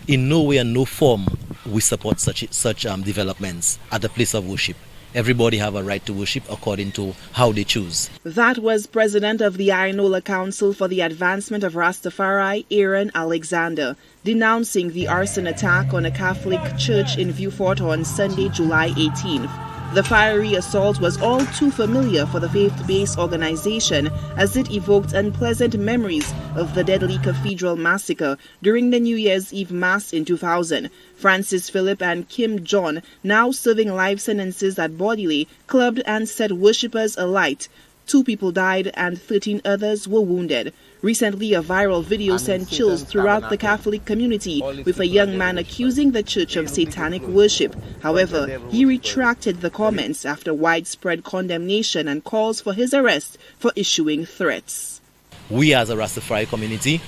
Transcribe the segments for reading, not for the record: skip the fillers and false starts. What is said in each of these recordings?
in no way and no form we support such developments at the place of worship. Everybody have a right to worship according to how they choose. That was President of the Iyanola Council for the Advancement of Rastafari, Aaron Alexander, denouncing the arson attack on a Catholic church in Vieux Fort on Sunday, July 18th. The fiery assault was all too familiar for the faith-based organization as it evoked unpleasant memories of the deadly cathedral massacre during the New Year's Eve Mass in 2000. Francis Philip and Kim John, now serving life sentences at Bodily, clubbed and set worshippers alight. 2 people died and 13 others were wounded. Recently, a viral video sent chills throughout the Catholic community with a young man accusing the church of satanic worship. However, he retracted the comments after widespread condemnation and calls for his arrest for issuing threats. We as a Rastafari community,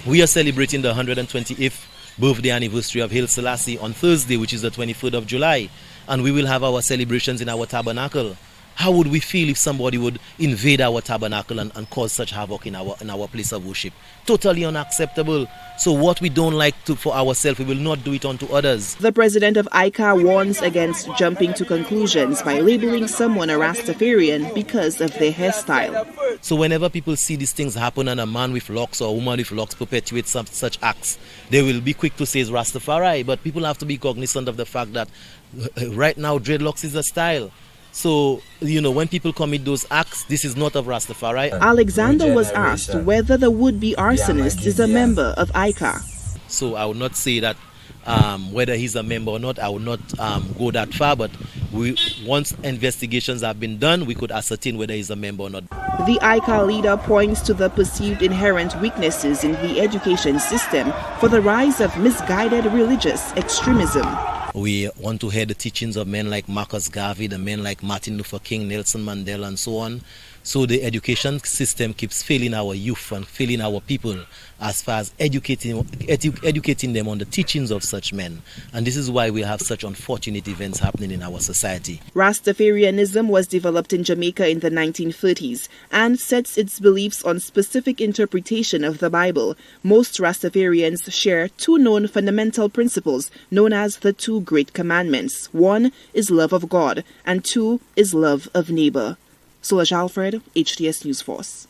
we are celebrating the 128th birthday anniversary of Haile Selassie on Thursday, which is the 23rd of July, and we will have our celebrations in our tabernacle. How would we feel if somebody would invade our tabernacle and cause such havoc in our place of worship? Totally unacceptable. So what we don't like for ourselves, we will not do it unto others. The president of Icar warns against jumping to conclusions by labeling someone a Rastafarian because of their hairstyle. So whenever people see these things happen and a man with locks or a woman with locks perpetuate such acts, they will be quick to say it's Rastafari. But people have to be cognizant of the fact that right now dreadlocks is a style. So, when people commit those acts, this is not of Rastafari. Alexander was asked whether the would-be arsonist is a member of Icar. So I would not say that whether he's a member or not, I would not go that far, but once investigations have been done, we could ascertain whether he's a member or not. The Icar leader points to the perceived inherent weaknesses in the education system for the rise of misguided religious extremism. We want to hear the teachings of men like Marcus Garvey, the men like Martin Luther King, Nelson Mandela, and so on. So the education system keeps failing our youth and failing our people as far as educating them on the teachings of such men. And this is why we have such unfortunate events happening in our society. Rastafarianism was developed in Jamaica in the 1930s and sets its beliefs on specific interpretation of the Bible. Most Rastafarians share 2 known fundamental principles known as the 2 Great Commandments. 1 is love of God and 2 is love of neighbor. Solange Alfred, HTS News Force.